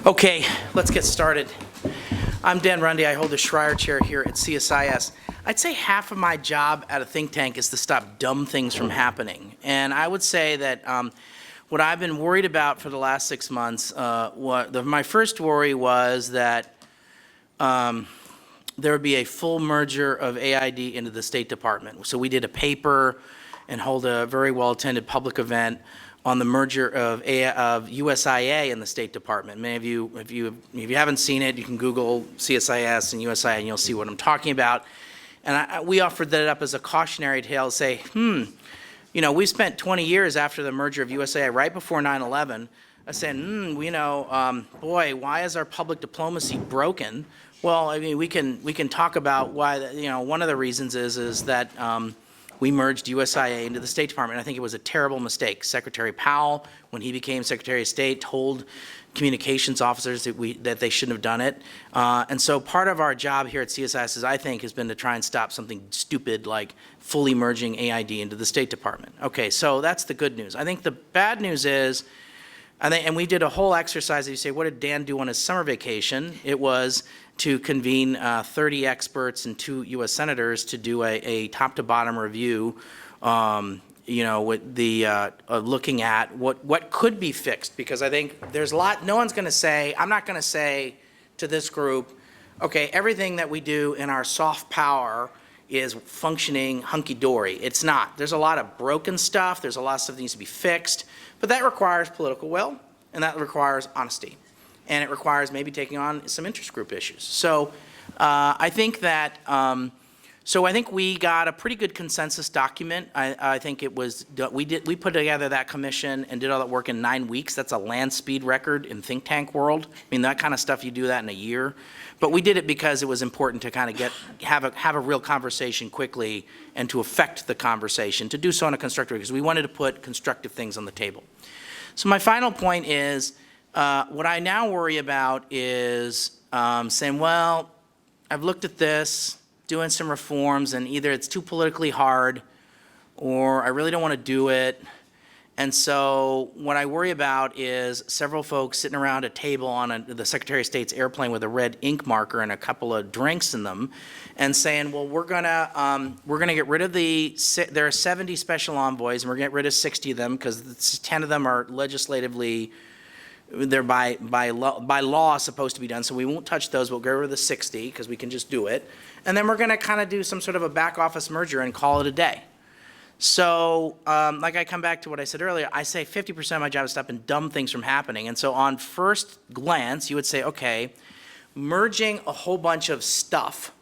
Okay, let's get started. I'm Dan Rundy. I hold the Schreier Chair here at CSIS. I'd say half of my job at a think tank is to stop dumb things from happening. And I would say that what I've been worried about for the last 6 months, my first worry was that there would be a full merger of AID into the State Department. So we did a paper and hold a very well-attended public event on the merger of USIA and the State Department. Many of you, if you haven't seen it, you can Google CSIS and USIA and you'll see what I'm talking about. And we offered that up as a cautionary tale to say, you know, we spent 20 years after the merger of USIA, right before 9/11, saying, boy, why is our public diplomacy broken? Well, I mean, we can talk about why, you know, one of the reasons is that we merged USIA into the State Department. I think it was a terrible mistake. Secretary Powell, when he became Secretary of State, told communications officers that they shouldn't have done it. And so part of our job here at CSIS, I think, has been to try and stop something stupid like fully merging AID into the State Department. Okay, so that's the good news. I think the bad news is, and we did a whole exercise. You say, what did Dan do on his summer vacation? It was to convene 30 experts and 2 U.S. senators to do a top-to-bottom review, you know, with the looking at what could be fixed. Because I think there's a lot. No one's going to say. I'm not going to say to this group, okay, everything that we do in our soft power is functioning hunky-dory. It's not. There's a lot of broken stuff. There's a lot of stuff that needs to be fixed. But that requires political will, and that requires honesty. And it requires maybe taking on some interest group issues. So I think that, I think we got a pretty good consensus document. I think it was, we put together that commission and did all that work in 9 weeks. That's a land speed record in think tank world. I mean, that kind of stuff, you do that in a year. But we did it because it was important to kind of have a real conversation quickly and to affect the conversation, to do so in a constructive way, because we wanted to put constructive things on the table. So my final point is, what I now worry about is saying, well, I've looked at this, doing some reforms, and either it's too politically hard or I really don't want to do it. And so what I worry about is several folks sitting around a table on the Secretary of State's airplane with a red ink marker and a couple of drinks in them and saying, well, we're gonna get rid of there are 70 special envoys and we're gonna get rid of 60 of them because 10 of them are legislatively, they're by law supposed to be done, so we won't touch those. We'll get rid of the 60 because we can just do it. And then we're going to kind of do some sort of a back office merger and call it a day. So like I come back to what I said earlier, I say 50% of my job is stopping dumb things from happening. And so on first glance, you would say, okay, merging a whole bunch of stuff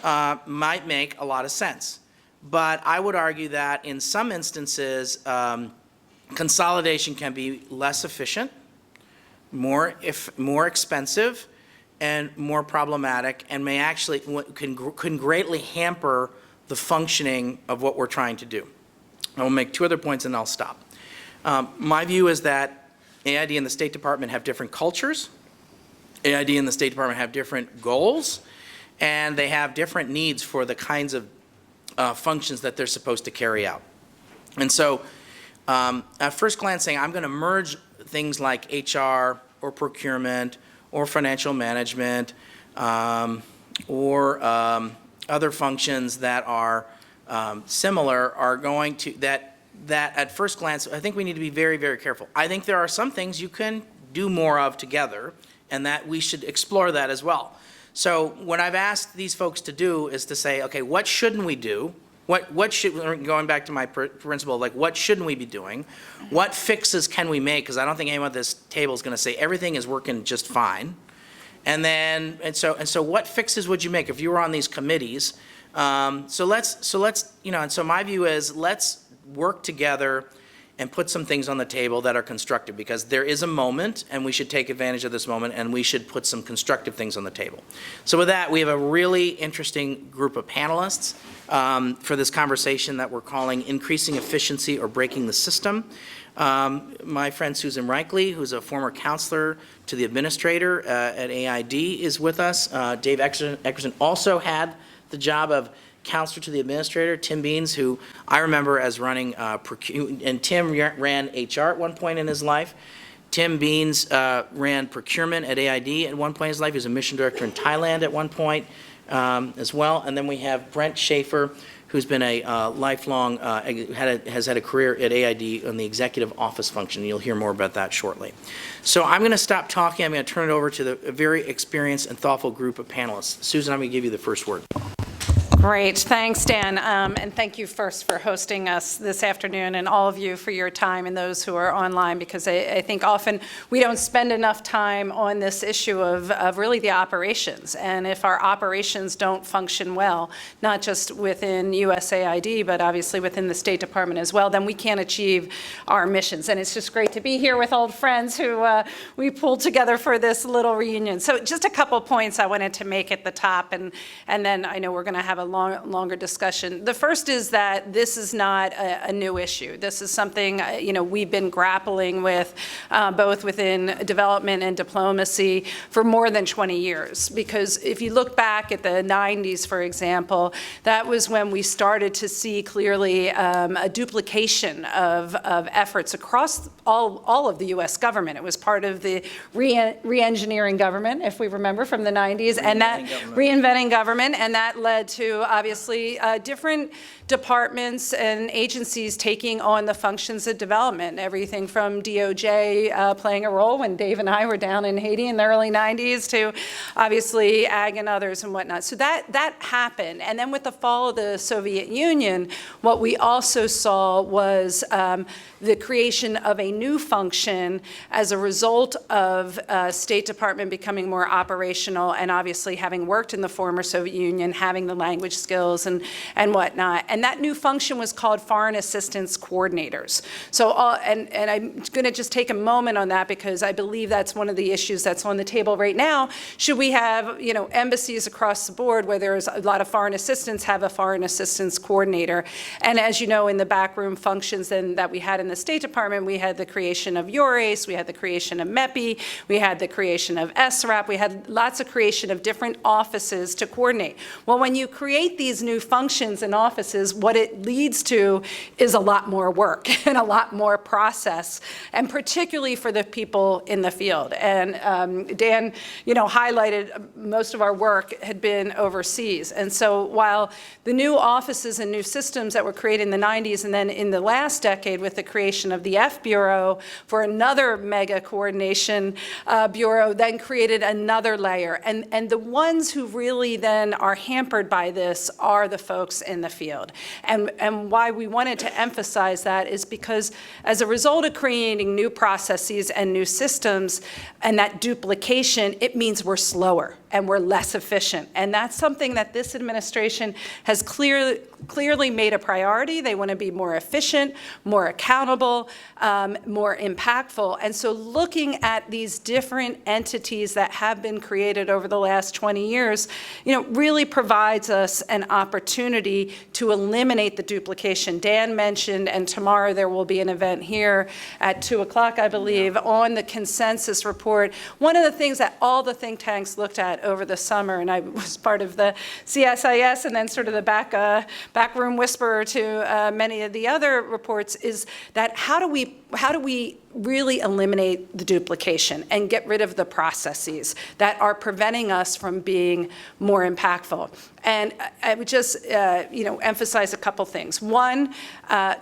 might make a lot of sense. But I would argue that in some instances, consolidation can be less efficient, more expensive, and more problematic, and may actually can greatly hamper the functioning of what we're trying to do. I will make 2 other points and I'll stop. My view is that AID and the State Department have different cultures. AID and the State Department have different goals, and they have different needs for the kinds of functions that they're supposed to carry out. And so at first glance saying I'm going to merge things like HR or procurement or financial management or other functions that are similar are going to, that at first glance, I think we need to be very, very careful. I think there are some things you can do more of together and that we should explore that as well. So what I've asked these folks to do is to say, okay, what shouldn't we do? What should, going back to my principle, like what shouldn't we be doing? What fixes can we make? Because I don't think anyone at this table is going to say everything is working just fine. And so what fixes would you make if you were on these committees? So let's, you know, and so my view is let's work together and put some things on the table that are constructive, because there is a moment and we should take advantage of this moment and we should put some constructive things on the table. So with that, we have a really interesting group of panelists for this conversation that we're calling Increasing Efficiency or Breaking the System. My friend Susan Reichley, who's a former counselor to the administrator at AID, is with us. Dave Eckerson also had the job of counselor to the administrator. Tim Beans, who I remember as running procurement, and Tim ran HR at one point in his life. Tim Beans ran procurement at AID at one point in his life. He was a mission director in Thailand at one point as well. And then we have Brent Schaefer, who's been a lifelong, has had a career at AID on the executive office function. You'll hear more about that shortly. So I'm going to stop talking. I'm going to turn it over to the very experienced and thoughtful group of panelists. Susan, I'm going to give you the first word. Great. Thanks, Dan. And thank you first for hosting us this afternoon, and all of you for your time, and those who are online, because I think often we don't spend enough time on this issue of really the operations. And if our operations don't function well, not just within USAID, but obviously within the State Department as well, then we can't achieve our missions. And it's just great to be here with old friends who we pulled together for this little reunion. So just a couple points I wanted to make at the top, and then I know we're going to have a longer discussion. The first is that this is not a new issue. This is something we've been grappling with both within development and diplomacy for more than 20 years. Because if you look back at the 90s, for example, that was when we started to see clearly a duplication of efforts across all of the U.S. government. It was part of the re-engineering government, if we remember, from the 90s, and that reinventing government, and that led to obviously different departments and agencies taking on the functions of development, everything from DOJ playing a role when Dave and I were down in Haiti in the early 90s to obviously ag and others and whatnot. So that happened. And then with the fall of the Soviet Union, what we also saw was the creation of a new function as a result of State Department becoming more operational and obviously having worked in the former Soviet Union, having the language skills and whatnot. And that new function was called Foreign Assistance Coordinators. So, and I'm going to just take a moment on that because I believe that's one of the issues that's on the table right now. Should we have, embassies across the board where there's a lot of foreign assistance have a Foreign Assistance Coordinator? And as you know, in the backroom functions that we had in the State Department, we had the creation of EURACE, we had the creation of MEPI, we had the creation of SRAP, we had lots of creation of different offices to coordinate. Well, when you create these new functions and offices, what it leads to is a lot more work and a lot more process, and particularly for the people in the field. And Dan, highlighted most of our work had been overseas. And so while the new offices and new systems that were created in the 90s, and then in the last decade with the creation of the F Bureau for another mega coordination bureau, then created another layer. And the ones who really then are hampered by this are the folks in the field. And why we wanted to emphasize that is because as a result of creating new processes and new systems and that duplication, it means we're slower and we're less efficient. And that's something that this administration has clearly made a priority. They want to be more efficient, more accountable, more impactful. And so looking at these different entities that have been created over the last 20 years, really provides us an opportunity to eliminate the duplication. Dan mentioned, and tomorrow there will be an event here at 2 o'clock, I believe, on the consensus report. One of the things that all the think tanks looked at over the summer, and I was part of the CSIS and then sort of the backroom whisperer to many of the other reports, is that how do we really eliminate the duplication and get rid of the processes that are preventing us from being more impactful? And I would just emphasize a couple things. One,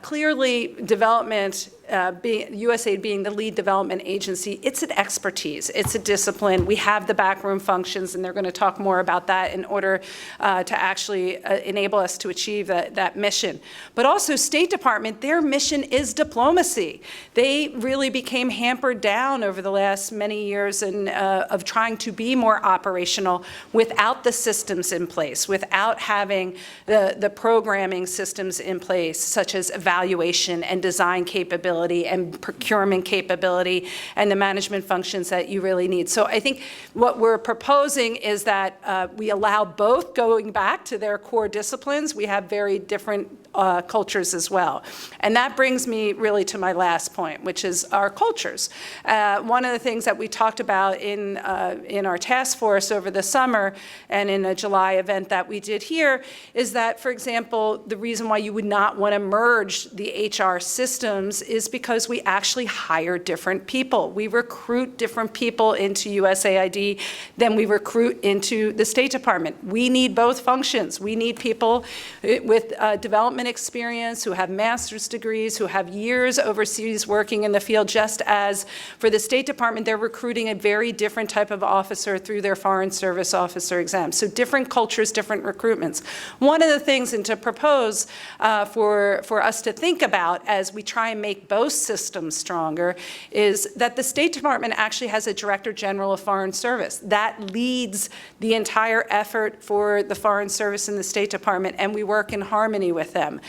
clearly development, USAID being the lead development agency, it's an expertise, it's a discipline. We have the backroom functions, and they're going to talk more about that in order to actually enable us to achieve that mission. But also State Department, their mission is diplomacy. They really became hampered down over the last many years of trying to be more operational without the systems in place, without having the programming systems in place, such as evaluation and design capability and procurement capability and the management functions that you really need. So I think what we're proposing is that we allow both going back to their core disciplines. We have very different cultures as well. And that brings me really to my last point, which is our cultures. One of the things that we talked about in our task force over the summer and in a July event that we did here is that, for example, the reason why you would not want to merge the HR systems is is because we actually hire different people. We recruit different people into USAID than we recruit into the State Department. We need both functions. We need people with development experience, who have master's degrees, who have years overseas working in the field, just as for the State Department, they're recruiting a very different type of officer through their Foreign Service officer exam. So different cultures, different recruitments. One of the things, and to propose for us to think about as we try and make both systems stronger, is that the State Department actually has a Director General of Foreign Service. That leads the entire effort for the Foreign Service in the State Department, and we work in harmony with them.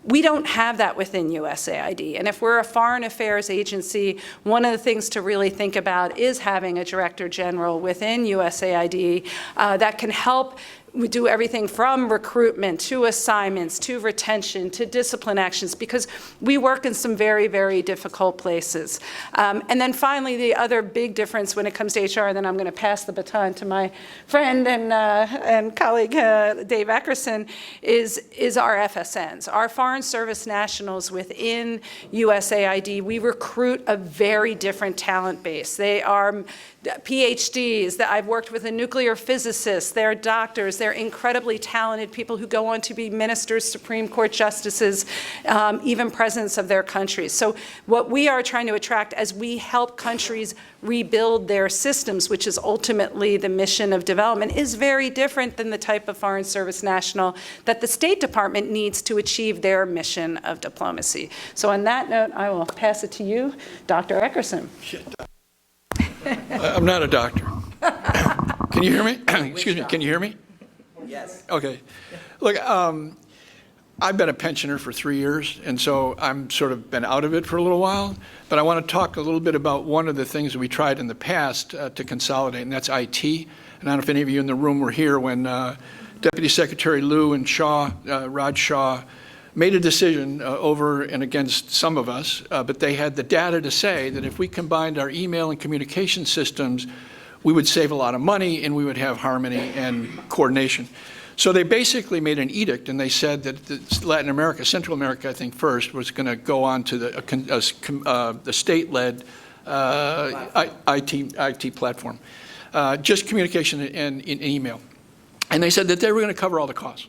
We don't have that within USAID. And if we're a foreign affairs agency, one of the things to really think about is having a Director General within USAID that can help. We do everything from recruitment to assignments to retention to discipline actions, because we work in some very, very difficult places. And then finally, the other big difference when it comes to HR, and then I'm going to pass the baton to my friend and colleague Dave Eckerson, is our FSNs. Our Foreign Service nationals within USAID, we recruit a very different talent base. They are PhDs. I've worked with a nuclear physicist. They're doctors. They're incredibly talented people who go on to be ministers, Supreme Court justices, even presidents of their countries. So what we are trying to attract as we help countries rebuild their systems, which is ultimately the mission of development, is very different than the type of Foreign Service national that the State Department needs to achieve their mission of diplomacy. So on that note, I will pass it to you, Dr. Eckerson. I'm not a doctor. Can you hear me? Excuse me, can you hear me? Yes. Okay. Look, I've been a pensioner for 3 years, and so I'm sort of been out of it for a little while. But I want to talk a little bit about one of the things that we tried in the past to consolidate, and that's IT. And I don't know if any of you in the room were here when Deputy Secretary Liu and Raj Shah, made a decision over and against some of us, but they had the data to say that if we combined our email and communication systems, we would save a lot of money and we would have harmony and coordination. So they basically made an edict, and they said that Latin America, Central America, I think first, was going to go on to the state-led IT platform, just communication and email. And they said that they were going to cover all the costs.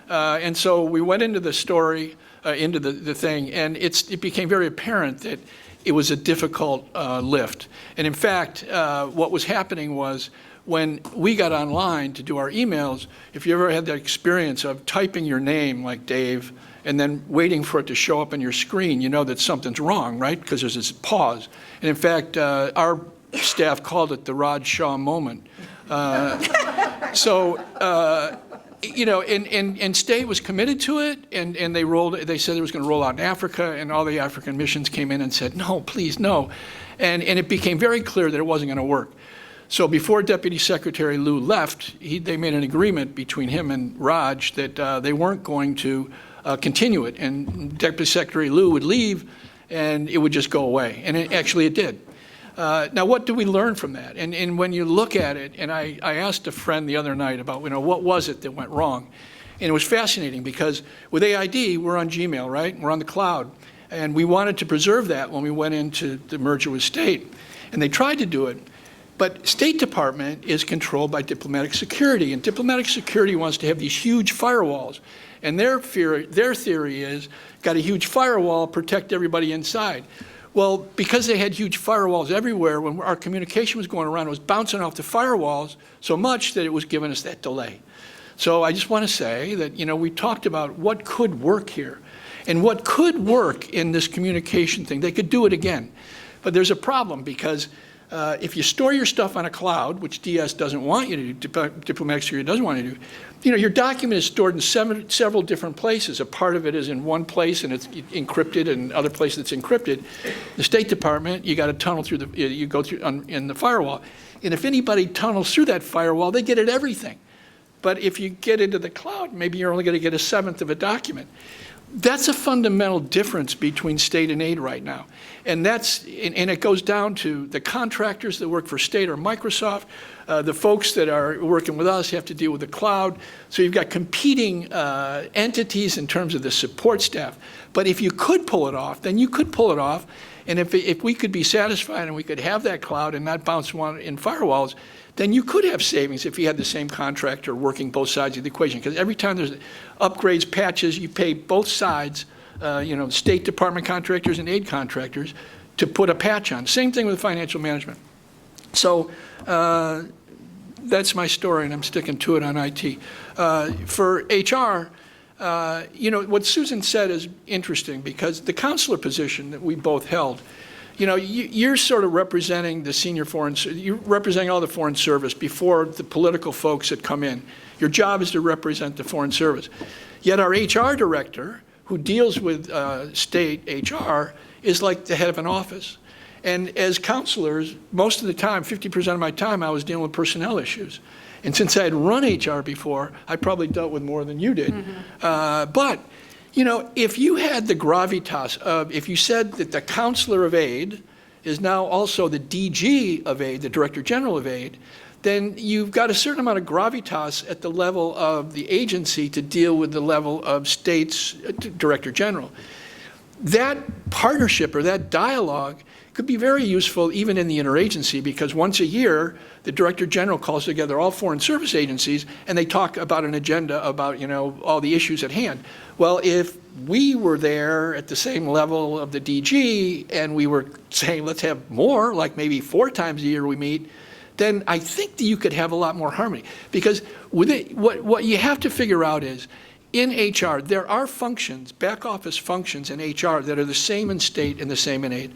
And so we went into the story, into the thing, and it became very apparent that it was a difficult lift. And in fact, what was happening was when we got online to do our emails, if you ever had that experience of typing your name like Dave and then waiting for it to show up on your screen, you know that something's wrong, right? Because there's this pause. And in fact, our staff called it the Raj Shah moment. You know, and State was committed to it, and they said it was going to roll out in Africa, and all the African missions came in and said, no, please, no. And it became very clear that it wasn't going to work. So before Deputy Secretary Liu left, they made an agreement between him and Raj that they weren't going to continue it, and Deputy Secretary Liu would leave, and it would just go away. And it did. Now, what do we learn from that? And when you look at it, and I asked a friend the other night about, what was it that went wrong? And it was fascinating because with AID, we're on Gmail, right? We're on the cloud. And we wanted to preserve that when we went into the merger with State. And they tried to do it. But State Department is controlled by diplomatic security. And diplomatic security wants to have these huge firewalls. And their theory is, got a huge firewall, protect everybody inside. Well, because they had huge firewalls everywhere, when our communication was going around, it was bouncing off the firewalls so much that it was giving us that delay. So I just want to say that, we talked about what could work here. And what could work in this communication thing, they could do it again. But there's a problem because if you store your stuff on a cloud, which DS doesn't want you to do, diplomatic security doesn't want you to do, your document is stored in several different places. A part of it is in one place and it's encrypted, and other place it's encrypted. The State Department, you got to tunnel through you go through in the firewall. And if anybody tunnels through that firewall, they get at everything. But if you get into the cloud, maybe you're only going to get 1/7 of a document. That's a fundamental difference between state and aid right now. And it goes down to the contractors that work for state or Microsoft. The folks that are working with us have to deal with the cloud. So you've got competing entities in terms of the support staff. But if you could pull it off, then you could pull it off. And if we could be satisfied and we could have that cloud and not bounce one in firewalls, then you could have savings if you had the same contractor working both sides of the equation. Because every time there's upgrades, patches, you pay both sides, State Department contractors and aid contractors, to put a patch on. Same thing with financial management. So that's my story, and I'm sticking to it on IT. For HR, what Susan said is interesting, because the counselor position that we both held, you're sort of representing the senior you're representing all the foreign service before the political folks that come in. Your job is to represent the foreign service. Yet our HR director, who deals with state HR, is like the head of an office. And as counselors, most of the time, 50% of my time, I was dealing with personnel issues. And since I had run HR before, I probably dealt with more than you did. But if you had the gravitas of, if you said that the counselor of aid is now also the DG of aid, the Director General of aid, then you've got a certain amount of gravitas at the level of the agency to deal with the level of state's Director General. That partnership or that dialogue could be very useful even in the interagency, because once a year, the Director General calls together all foreign service agencies and they talk about an agenda about, all the issues at hand. Well, if we were there at the same level of the DG and we were saying, let's have more, like maybe 4 times a year we meet, then I think that you could have a lot more harmony. Because with it, what you have to figure out is, in HR, there are functions, back office functions in HR that are the same in state and the same in aid.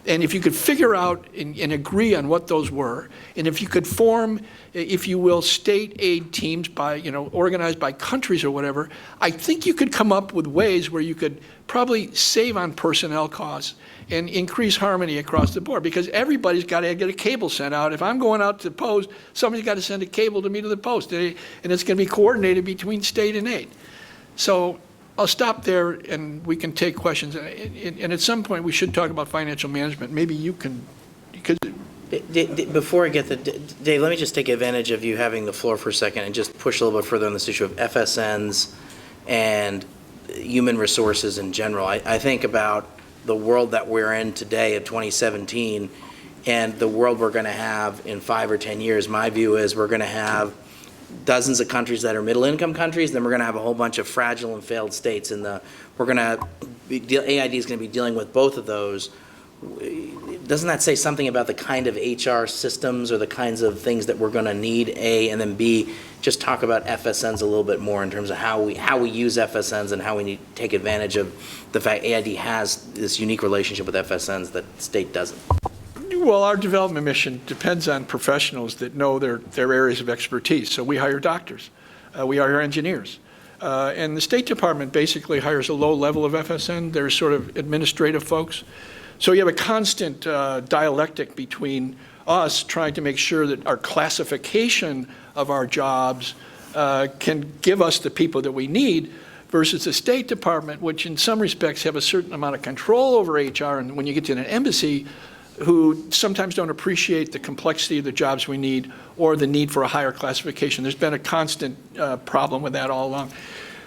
And if you could figure out and agree on what those were, and if you could form, if you will, state aid teams by, organized by countries or whatever, I think you could come up with ways where you could probably save on personnel costs and increase harmony across the board, because everybody's got to get a cable sent out. If I'm going out to the post, somebody's got to send a cable to me to the post, and it's going to be coordinated between state and aid. So I'll stop there and we can take questions. And at some point we should talk about financial management. Maybe you can, because Before I get the, Dave, let me just take advantage of you having the floor for a second and just push a little bit further on this issue of FSNs and human resources in general. I think about the world that we're in today of 2017 and the world we're going to have in 5 or 10 years. My view is we're going to have dozens of countries that are middle-income countries, then we're going to have a whole bunch of fragile and failed states. And AID is going to be dealing with both of those. Doesn't that say something about the kind of HR systems or the kinds of things that we're going to need, A, and then B, just talk about FSNs a little bit more in terms of how we use FSNs and how we need to take advantage of the fact AID has this unique relationship with FSNs that state doesn't? Well, our development mission depends on professionals that know their areas of expertise. So we hire doctors, we hire engineers. And the State Department basically hires a low level of FSN. They're sort of administrative folks. So you have a constant dialectic between us trying to make sure that our classification of our jobs can give us the people that we need, versus the State Department, which in some respects have a certain amount of control over HR. And when you get to an embassy, who sometimes don't appreciate the complexity of the jobs we need or the need for a higher classification. There's been a constant problem with that all along.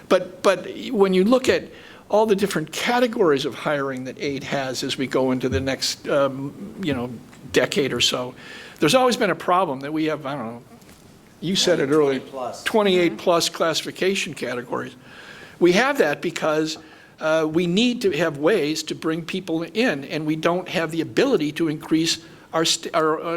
But when you look at all the different categories of hiring that aid has as we go into the next decade or so, there's always been a problem that we have, I don't know, you said it earlier, 28 plus classification categories. We have that because we need to have ways to bring people in, and we don't have the ability to increase our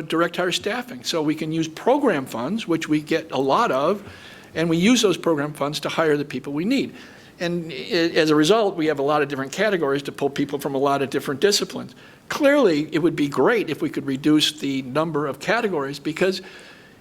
direct hire staffing. So we can use program funds, which we get a lot of, and we use those program funds to hire the people we need. And as a result, we have a lot of different categories to pull people from a lot of different disciplines. Clearly, it would be great if we could reduce the number of categories, because,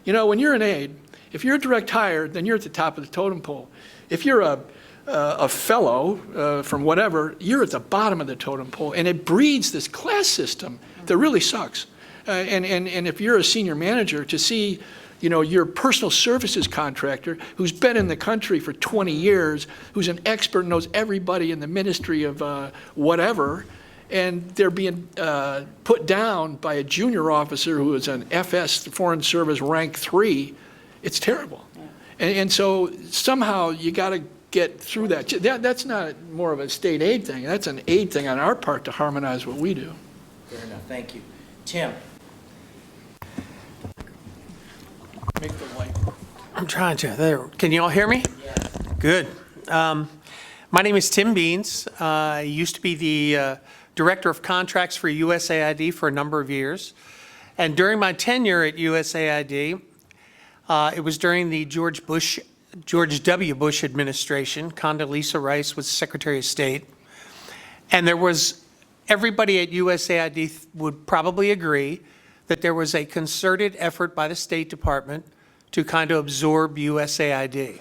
when you're an aide, if you're a direct hire, then you're at the top of the totem pole. If you're a fellow from whatever, you're at the bottom of the totem pole, and it breeds this class system that really sucks. And if you're a senior manager, to see, your personal services contractor who's been in the country for 20 years, who's an expert, knows everybody in the ministry of whatever, and they're being put down by a junior officer who is an FS, Foreign Service Rank 3. It's terrible. Yeah. And so somehow you got to get through that. That's not more of a state aid thing. That's an aid thing on our part to harmonize what we do. Fair enough. Thank you. Tim. Make the light. I'm trying to. There. Can you all hear me? Yes. Good. My name is Tim Beans. I used to be the Director of Contracts for USAID for a number of years. And during my tenure at USAID, it was during the George W. Bush administration. Condoleezza Rice was Secretary of State. And everybody at USAID would probably agree that there was a concerted effort by the State Department to kind of absorb USAID.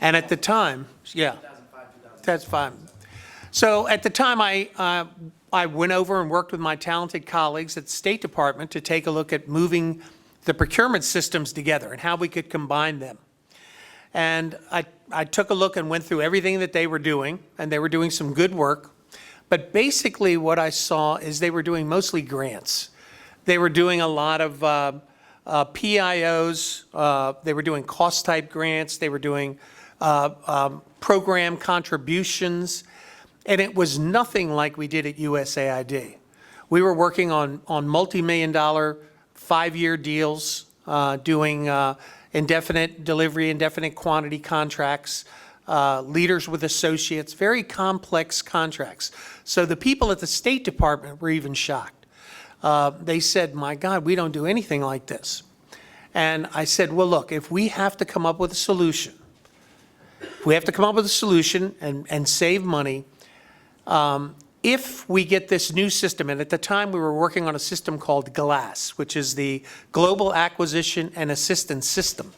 And at the time, yeah, that's fine. So at the time, I went over and worked with my talented colleagues at the State Department to take a look at moving the procurement systems together and how we could combine them. And I took a look and went through everything that they were doing, and they were doing some good work. But basically what I saw is they were doing mostly grants. They were doing a lot of PIOs. They were doing cost-type grants. They were doing program contributions. And it was nothing like we did at USAID. We were working on multi-million-dollar, 5-year deals, doing indefinite delivery, indefinite quantity contracts, leaders with associates, very complex contracts. So the people at the State Department were even shocked. They said, my God, we don't do anything like this. And I said, well, look, if we have to come up with a solution, and save money, if we get this new system, and at the time we were working on a system called GLASS, which is the Global Acquisition and Assistance System,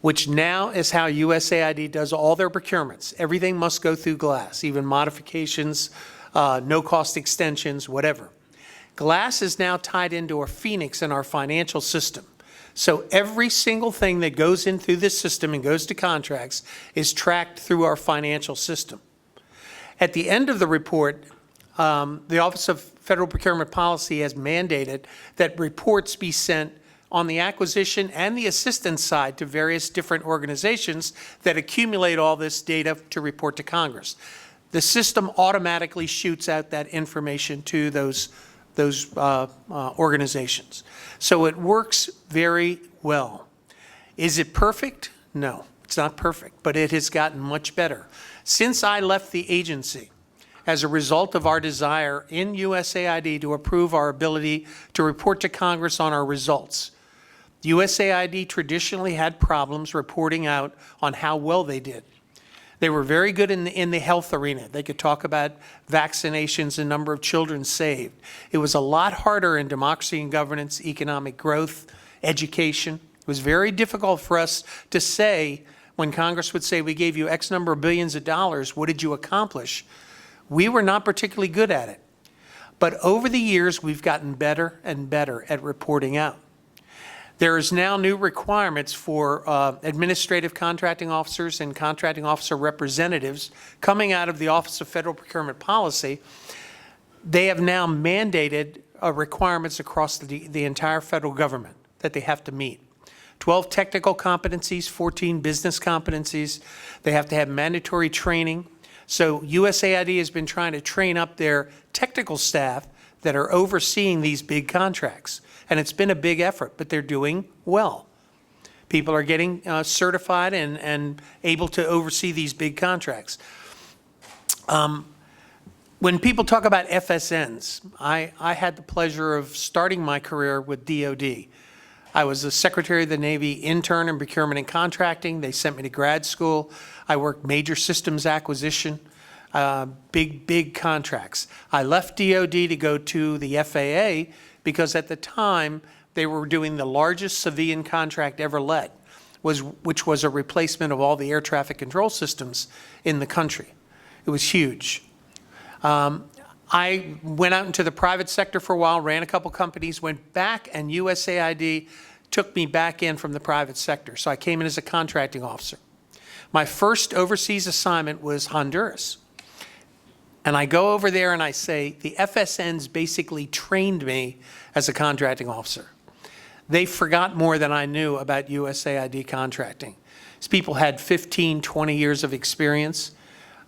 which now is how USAID does all their procurements. Everything must go through GLASS, even modifications, no-cost extensions, whatever. GLASS is now tied into a Phoenix in our financial system. So every single thing that goes in through this system and goes to contracts is tracked through our financial system. At the end of the report, the Office of Federal Procurement Policy has mandated that reports be sent on the acquisition and the assistance side to various different organizations that accumulate all this data to report to Congress. The system automatically shoots out that information to those organizations. So it works very well. Is it perfect? No, it's not perfect, but it has gotten much better. Since I left the agency, as a result of our desire in USAID to improve our ability to report to Congress on our results, USAID traditionally had problems reporting out on how well they did. They were very good in the health arena. They could talk about vaccinations and number of children saved. It was a lot harder in democracy and governance, economic growth, education. It was very difficult for us to say, when Congress would say, we gave you X number of billions of dollars, what did you accomplish? We were not particularly good at it. But over the years, we've gotten better and better at reporting out. There is now new requirements for administrative contracting officers and contracting officer representatives coming out of the Office of Federal Procurement Policy. They have now mandated requirements across the entire federal government that they have to meet. 12 technical competencies, 14 business competencies. They have to have mandatory training. So USAID has been trying to train up their technical staff that are overseeing these big contracts. And it's been a big effort, but they're doing well. People are getting certified and able to oversee these big contracts. When people talk about FSNs, I had the pleasure of starting my career with DOD. I was the Secretary of the Navy intern in procurement and contracting. They sent me to grad school. I worked major systems acquisition, big contracts. I left DOD to go to the FAA because at the time they were doing the largest civilian contract ever let, which was a replacement of all the air traffic control systems in the country. It was huge. I went out into the private sector for a while, ran a couple companies, went back, and USAID took me back in from the private sector. So I came in as a contracting officer. My first overseas assignment was Honduras. And I go over there and I say, the FSNs basically trained me as a contracting officer. They forgot more than I knew about USAID contracting. These people had 15, 20 years of experience.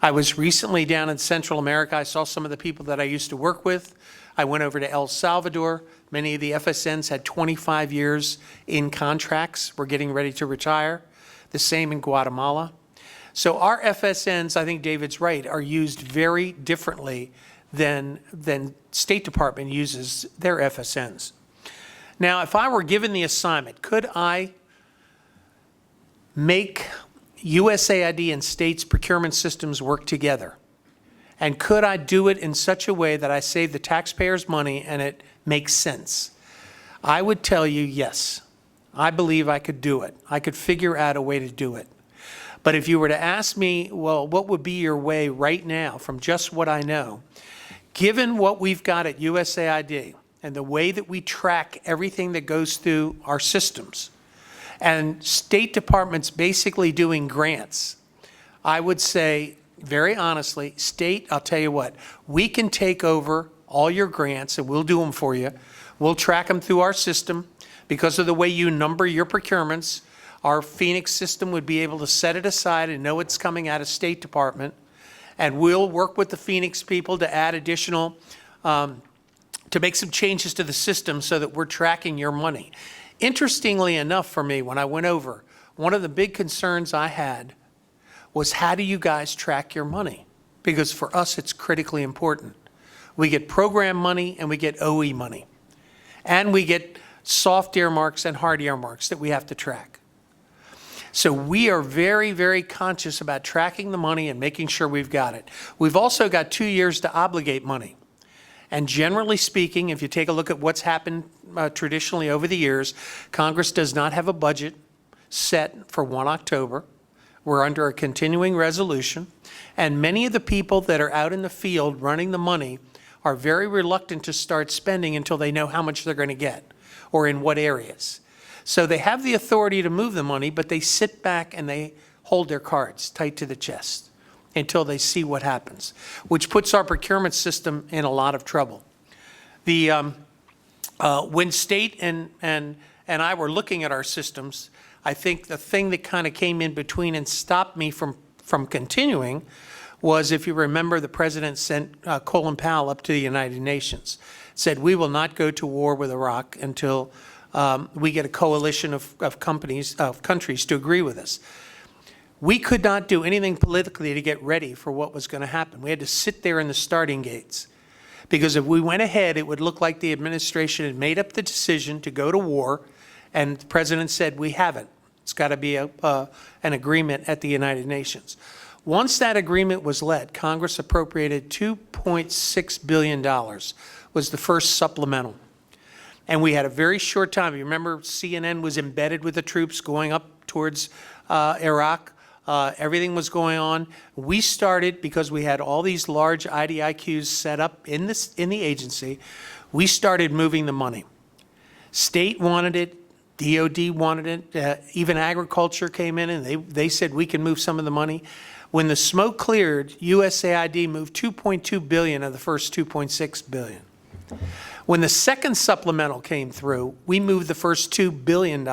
I was recently down in Central America. I saw some of the people that I used to work with. I went over to El Salvador. Many of the FSNs had 25 years in contracts, were getting ready to retire. The same in Guatemala. So our FSNs, I think David's right, are used very differently than State Department uses their FSNs. Now, if I were given the assignment, could I make USAID and states' procurement systems work together? And could I do it in such a way that I save the taxpayers' money and it makes sense? I would tell you yes. I believe I could do it. I could figure out a way to do it. But if you were to ask me, well, what would be your way right now from just what I know, given what we've got at USAID and the way that we track everything that goes through our systems, and State Department's basically doing grants, I would say, very honestly, State, I'll tell you what, we can take over all your grants and we'll do them for you. We'll track them through our system because of the way you number your procurements. Our Phoenix system would be able to set it aside and know it's coming out of State Department. And we'll work with the Phoenix people to add additional, to make some changes to the system so that we're tracking your money. Interestingly enough for me, when I went over, one of the big concerns I had was how do you guys track your money? Because for us, it's critically important. We get program money and we get OE money. And we get soft earmarks and hard earmarks that we have to track. So we are very, very conscious about tracking the money and making sure we've got it. We've also got 2 years to obligate money. And generally speaking, if you take a look at what's happened traditionally over the years, Congress does not have a budget set for 1 October. We're under a continuing resolution. And many of the people that are out in the field running the money are very reluctant to start spending until they know how much they're going to get or in what areas. So they have the authority to move the money, but they sit back and they hold their cards tight to the chest until they see what happens, which puts our procurement system in a lot of trouble. When State and I were looking at our systems, I think the thing that kind of came in between and stopped me from continuing was, if you remember, the president sent Colin Powell up to the United Nations, said we will not go to war with Iraq until we get a coalition of countries to agree with us. We could not do anything politically to get ready for what was going to happen. We had to sit there in the starting gates. Because if we went ahead, it would look like the administration had made up the decision to go to war, and the president said, we haven't. It's got to be an agreement at the United Nations. Once that agreement was let, Congress appropriated $2.6 billion, was the first supplemental. And we had a very short time. You remember CNN was embedded with the troops going up towards Iraq. Everything was going on. We started, because we had all these large IDIQs set up in the agency, we started moving the money. State wanted it, DOD wanted it, even agriculture came in and they said we can move some of the money. When the smoke cleared, USAID moved $2.2 billion of the first $2.6 billion. When the second supplemental came through, we moved the first $2 billion,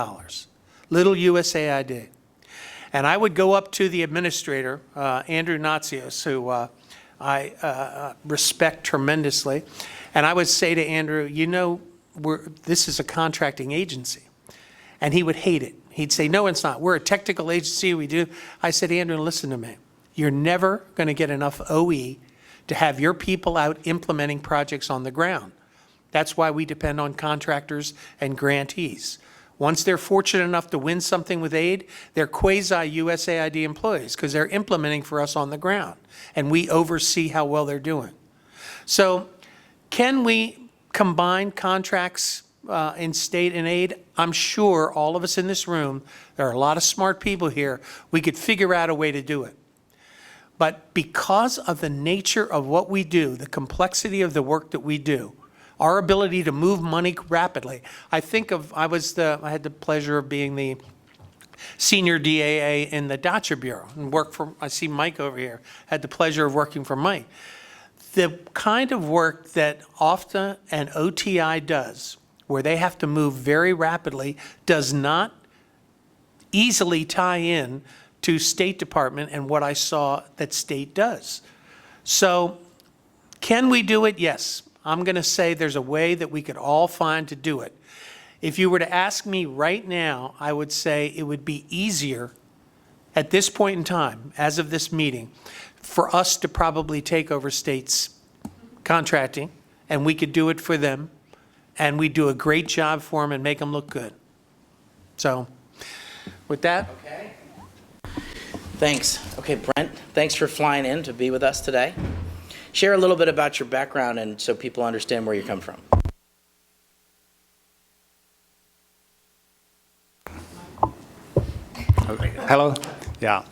little USAID. And I would go up to the administrator, Andrew Natsios, who I respect tremendously, and I would say to Andrew, you know, this is a contracting agency. And he would hate it. He'd say, no, it's not. We're a technical agency. We do. I said, Andrew, listen to me. You're never going to get enough OE to have your people out implementing projects on the ground. That's why we depend on contractors and grantees. Once they're fortunate enough to win something with aid, they're quasi-USAID employees because they're implementing for us on the ground, and we oversee how well they're doing. So can we combine contracts in state and aid? I'm sure all of us in this room, there are a lot of smart people here, we could figure out a way to do it. But because of the nature of what we do, the complexity of the work that we do, Our ability to move money rapidly. I had the pleasure of being the senior DAA in the Dacha Bureau and I see Mike over here, had the pleasure of working for Mike. The kind of work that OFTA and OTI does, where they have to move very rapidly, does not easily tie in to State Department and what I saw that state does. So can we do it? Yes. I'm going to say there's a way that we could all find to do it. If you were to ask me right now, I would say it would be easier at this point in time, as of this meeting, for us to probably take over states' contracting, and we could do it for them, and we do a great job for them and make them look good. So with that. Okay. Thanks. Okay, Brent, thanks for flying in to be with us today. Share a little bit about your background and so people understand where you come from. Okay. Hello? Yeah.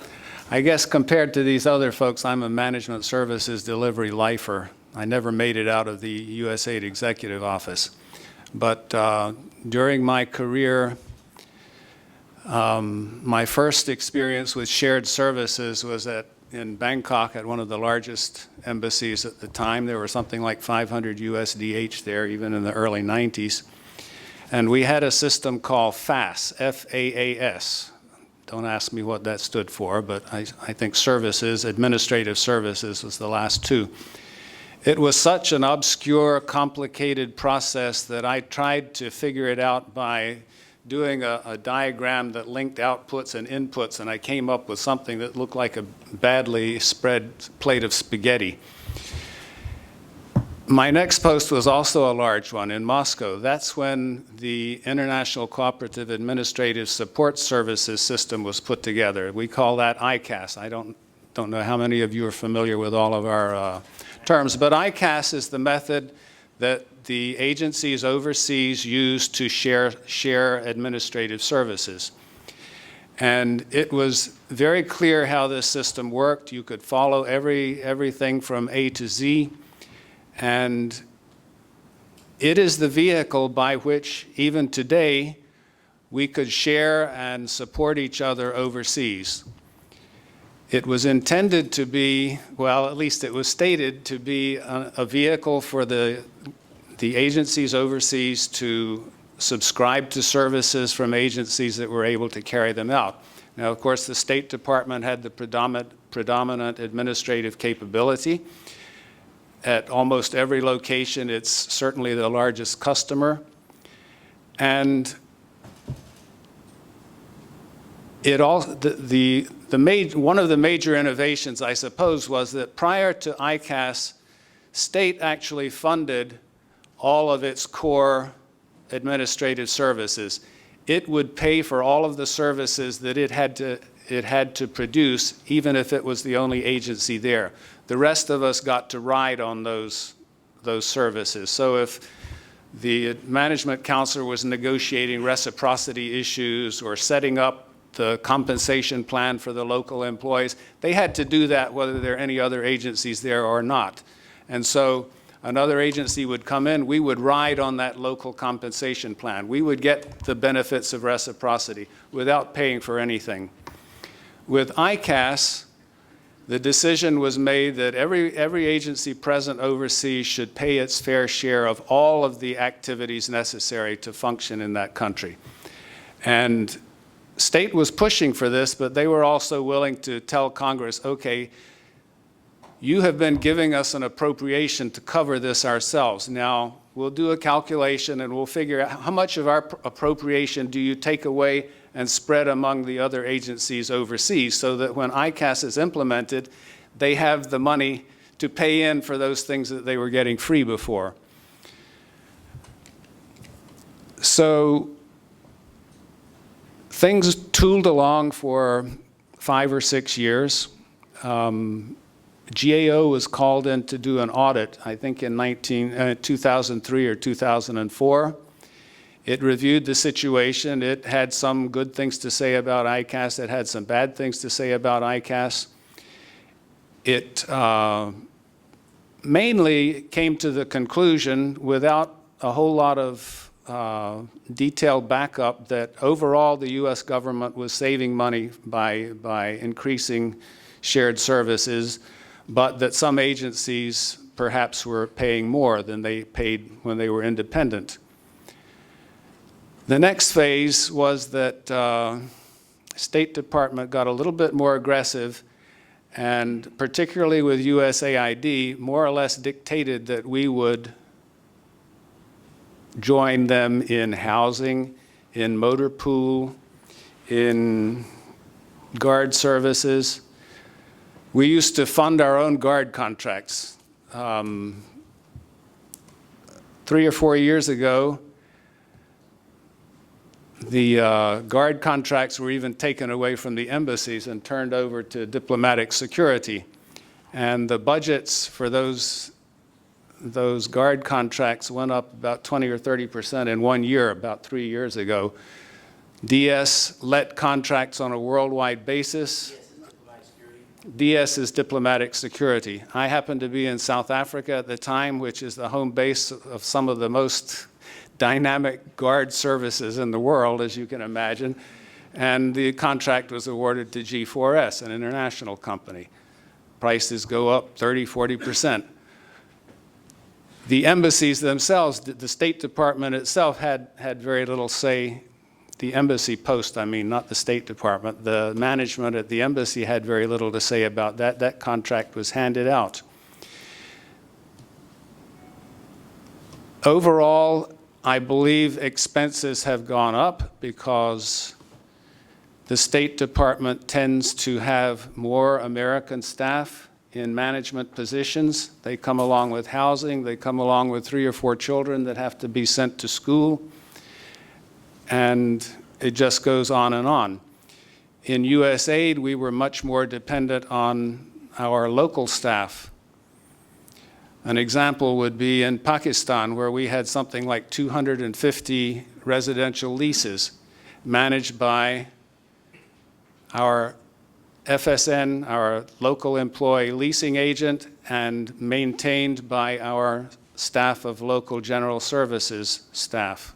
I guess compared to these other folks, I'm a management services delivery lifer. I never made it out of the USAID executive office. But during my career, my first experience with shared services was in Bangkok at one of the largest embassies at the time. There were something like 500 USDH there, even in the early 90s. And we had a system called FAS, F-A-A-S. Don't ask me what that stood for, but I think services, administrative services was the last two. It was such an obscure, complicated process that I tried to figure it out by doing a diagram that linked outputs and inputs, and I came up with something that looked like a badly spread plate of spaghetti. My next post was also a large one in Moscow. That's when the International Cooperative Administrative Support Services system was put together. We call that ICAS. I don't know how many of you are familiar with all of our terms, but ICAS is the method that the agencies overseas use to share administrative services. And it was very clear how this system worked. You could follow everything from A to Z. And it is the vehicle by which, even today, we could share and support each other overseas. It was intended to be, well, at least it was stated to be a vehicle for the agencies overseas to subscribe to services from agencies that were able to carry them out. Now, of course, the State Department had the predominant administrative capability. At almost every location, it's certainly the largest customer. And one of the major innovations, I suppose, was that prior to ICAS, state actually funded all of its core administrative services. It would pay for all of the services that it had to produce, even if it was the only agency there. The rest of us got to ride on those services. So if the management counselor was negotiating reciprocity issues or setting up the compensation plan for the local employees, they had to do that whether there are any other agencies there or not. And so another agency would come in, we would ride on that local compensation plan. We would get the benefits of reciprocity without paying for anything. With ICAS, the decision was made that every agency present overseas should pay its fair share of all of the activities necessary to function in that country. And state was pushing for this, but they were also willing to tell Congress, okay, you have been giving us an appropriation to cover this ourselves. Now, we'll do a calculation and we'll figure out how much of our appropriation do you take away and spread among the other agencies overseas so that when ICAS is implemented, they have the money to pay in for those things that they were getting free before. So things tooled along for 5 or 6 years. GAO was called in to do an audit, I think in 2003 or 2004. It reviewed the situation. It had some good things to say about ICAS. It had some bad things to say about ICAS. It mainly came to the conclusion, without a whole lot of detailed backup, that overall the U.S. government was saving money by increasing shared services, but that some agencies perhaps were paying more than they paid when they were independent. The next phase was that State Department got a little bit more aggressive, and particularly with USAID, more or less dictated that we would join them in housing, in motor pool, in guard services. We used to fund our own guard contracts. 3 or 4 years ago, the guard contracts were even taken away from the embassies and turned over to diplomatic security. And the budgets for those guard contracts went up about 20 or 30% in 1 year, about 3 years ago. DS let contracts on a worldwide basis. DS is diplomatic security. I happened to be in South Africa at the time, which is the home base of some of the most dynamic guard services in the world, as you can imagine. And the contract was awarded to G4S, an international company. Prices go up 30, 40%. The embassies themselves, the State Department itself had very little say. The embassy post, I mean, not the State Department. The management at the embassy had very little to say about that. That contract was handed out. Overall, I believe expenses have gone up because the State Department tends to have more American staff in management positions. They come along with housing. They come along with 3 or 4 children that have to be sent to school. And it just goes on and on. In USAID, we were much more dependent on our local staff. An example would be in Pakistan, where we had something like 250 residential leases managed by our FSN, our local employee leasing agent, and maintained by our staff of local general services staff.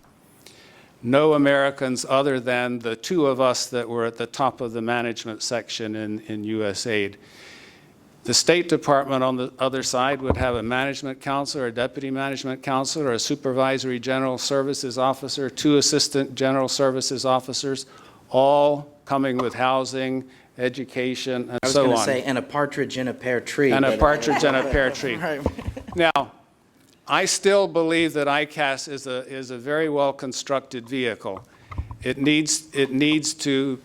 No Americans other than the 2 of us that were at the top of the management section in USAID. The State Department on the other side would have a management counselor, a deputy management counselor, a supervisory general services officer, 2 assistant general services officers, all coming with housing, education, and so on. I was going to say, and a partridge in a pear tree. And a partridge in a pear tree. Right. Now, I still believe that ICAS is a very well-constructed vehicle. It needs to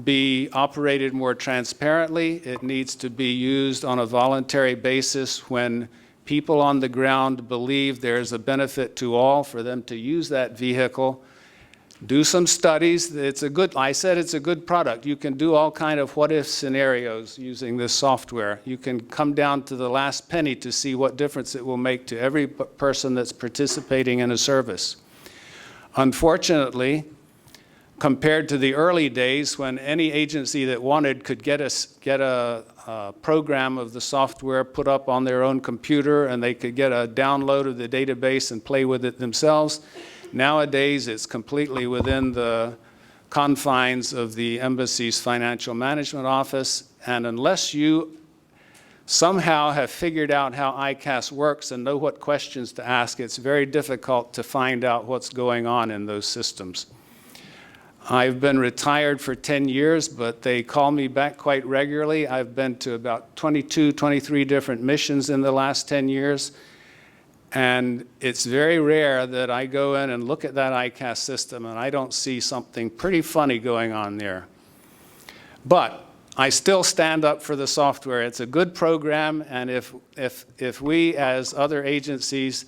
be operated more transparently. It needs to be used on a voluntary basis when people on the ground believe there's a benefit to all for them to use that vehicle. Do some studies. I said it's a good product. You can do all kind of what-if scenarios using this software. You can come down to the last penny to see what difference it will make to every person that's participating in a service. Unfortunately, compared to the early days when any agency that wanted could get a program of the software put up on their own computer, and they could get a download of the database and play with it themselves, nowadays it's completely within the confines of the embassy's financial management office, and unless you somehow have figured out how ICAS works and know what questions to ask, it's very difficult to find out what's going on in those systems. I've been retired for 10 years, but they call me back quite regularly. I've been to about 22, 23 different missions in the last 10 years. And it's very rare that I go in and look at that ICAS system and I don't see something pretty funny going on there. But I still stand up for the software. It's a good program, and if we as other agencies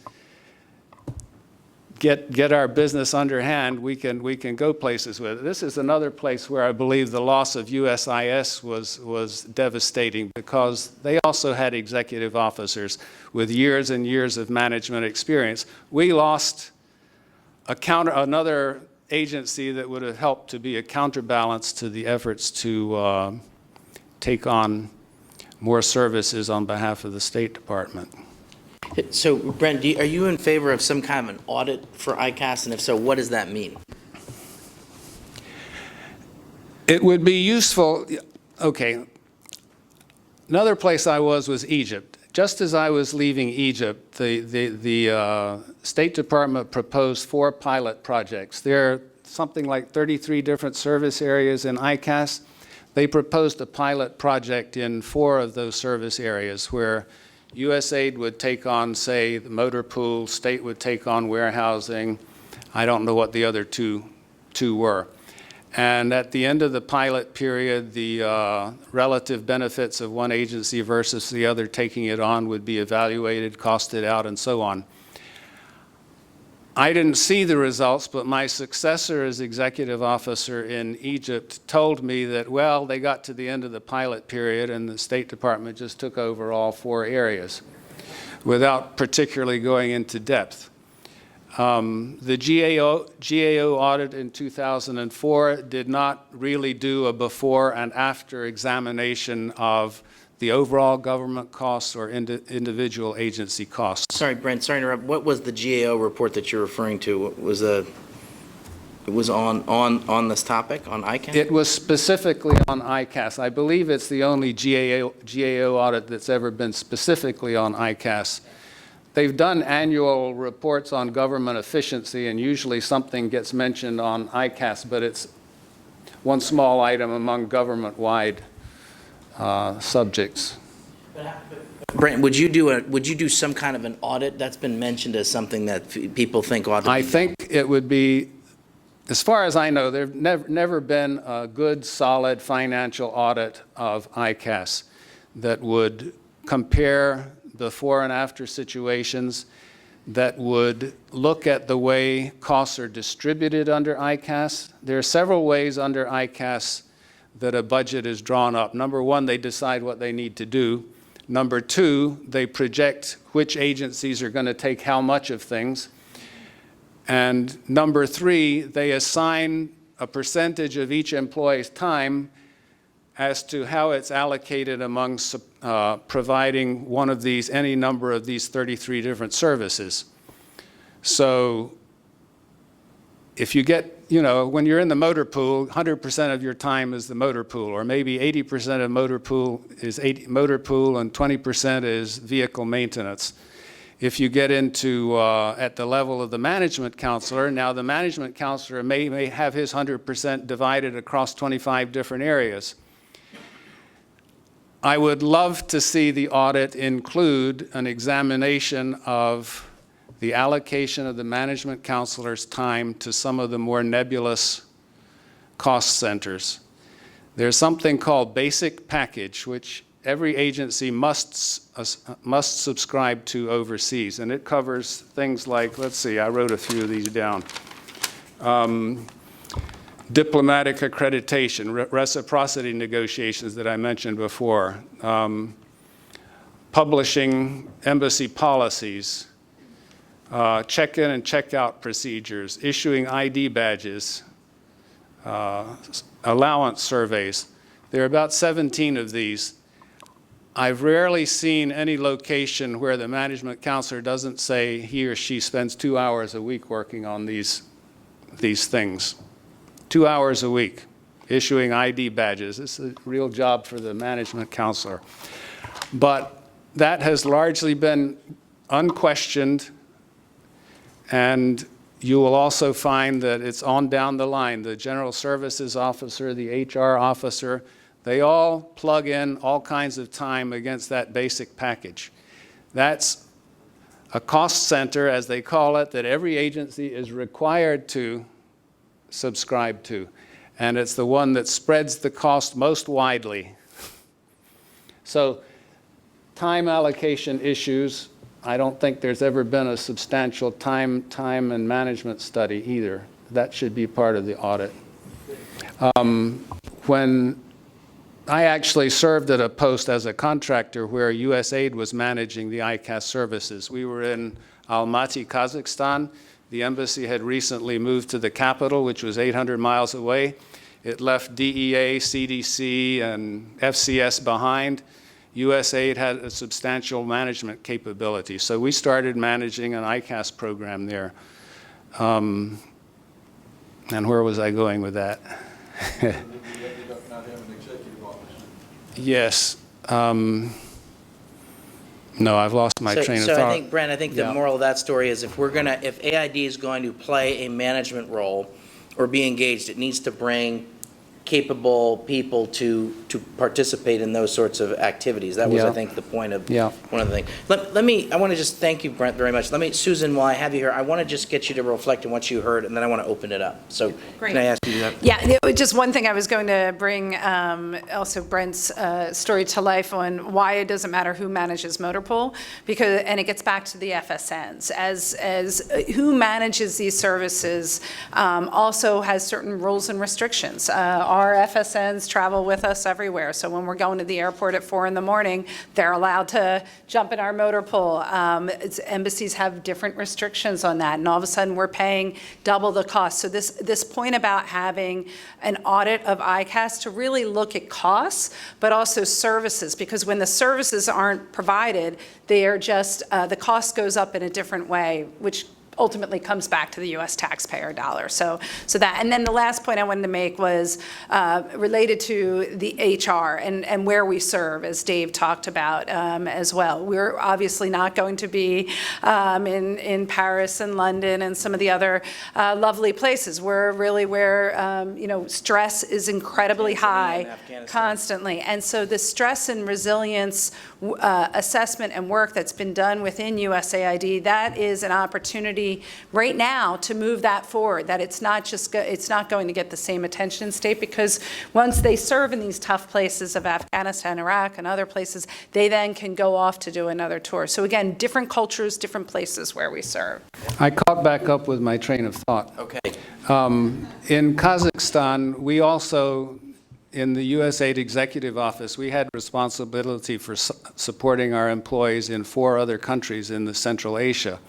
get our business underhand, we can go places with it. This is another place where I believe the loss of USIS was devastating, because they also had executive officers with years and years of management experience. We lost another agency that would have helped to be a counterbalance to the efforts to take on more services on behalf of the State Department. So Brent, are you in favor of some kind of an audit for ICAS? And if so, what does that mean? It would be useful, okay. Another place I was Egypt. Just as I was leaving Egypt, the State Department proposed 4 pilot projects. There are something like 33 different service areas in ICAS. They proposed a pilot project in 4 of those service areas where USAID would take on, say, the motor pool, state would take on warehousing. I don't know what the other two were. And at the end of the pilot period, the relative benefits of one agency versus the other taking it on would be evaluated, costed out, and so on. I didn't see the results, but my successor as executive officer in Egypt told me that, well, they got to the end of the pilot period and the State Department just took over all 4 areas without particularly going into depth. The GAO audit in 2004 did not really do a before and after examination of the overall government costs or individual agency costs. Sorry, Brent, sorry to interrupt. What was the GAO report that you're referring to? It was on this topic, on ICAS? It was specifically on ICAS. I believe it's the only GAO audit that's ever been specifically on ICAS. They've done annual reports on government efficiency, and usually something gets mentioned on ICAS, but it's one small item among government-wide subjects. Brent, would you do some kind of an audit? That's been mentioned as something that people think ought to be. I think it would be, as far as I know, there's never been a good, solid financial audit of ICAS that would compare before and after situations, that would look at the way costs are distributed under ICAS. There are several ways under ICAS that a budget is drawn up. Number 1, they decide what they need to do. Number 2, they project which agencies are going to take how much of things. And number 3, they assign a percentage of each employee's time as to how it's allocated among providing one of these, any number of these 33 different services. So if you get, when you're in the motor pool, 100% of your time is the motor pool, or maybe 80% of motor pool is motor pool and 20% is vehicle maintenance. If you get into at the level of the management counselor, now the management counselor may have his 100% divided across 25 different areas. I would love to see the audit include an examination of the allocation of the management counselor's time to some of the more nebulous cost centers. There's something called basic package, which every agency must subscribe to overseas, and it covers things like, let's see, I wrote a few of these down. Diplomatic accreditation, reciprocity negotiations that I mentioned before, publishing embassy policies, check-in and check-out procedures, issuing ID badges, allowance surveys. There are about 17 of these. I've rarely seen any location where the management counselor doesn't say he or she spends 2 hours a week working on these things. 2 hours a week, issuing ID badges. It's a real job for the management counselor. But that has largely been unquestioned, and you will also find that it's on down the line. The general services officer, the HR officer, they all plug in all kinds of time against that basic package. That's a cost center, as they call it, that every agency is required to subscribe to. And it's the one that spreads the cost most widely. So time allocation issues, I don't think there's ever been a substantial time and management study either. That should be part of the audit. When I actually served at a post as a contractor where USAID was managing the ICAS services. We were in Almaty, Kazakhstan. The embassy had recently moved to the capital, which was 800 miles away. It left DEA, CDC, and FCS behind. USAID had a substantial management capability. So we started managing an ICAS program there. And where was I going with that? Yes. No, I've lost my train of thought. So I think, Brent, I think the Yeah. moral of that story is if AID is going to play a management role or be engaged, it needs to bring capable people to participate in those sorts of activities. That was, I Yeah. think, the point of Yeah. one of the things. I want to just thank you, Brent, very much. Susan, while I have you here, I want to just get you to reflect on what you heard, and then I want to open it up. So Great. can I ask you to do that? Yeah, just one thing I was going to bring also Brent's story to life on why it doesn't matter who manages motor pool, and it gets back to the FSNs. As who manages these services also has certain rules and restrictions. Our FSNs travel with us everywhere, so when we're going to the airport at 4 a.m, they're allowed to jump in our motor pool. Embassies have different restrictions on that, and all of a sudden we're paying double the cost. So this point about having an audit of ICAS to really look at costs, but also services, because when the services aren't provided, they are just, the cost goes up in a different way, which ultimately comes back to the U.S. taxpayer dollar. So that, and then the last point I wanted to make was related to the HR and where we serve, as Dave talked about as well. We're obviously not going to be in Paris and London and some of the other lovely places. We're really where, stress is incredibly high constantly. And so the stress and resilience assessment and work that's been done within USAID, that is an opportunity right now to move that forward, that it's not going to get the same attention in state, because once they serve in these tough places of Afghanistan, Iraq, and other places, they then can go off to do another tour. So again, different cultures, different places where we serve. I caught back up with my train of thought. Okay. In Kazakhstan, we also, in the USAID Executive Office, we had responsibility for supporting our employees in 4 other countries in the Central Asia.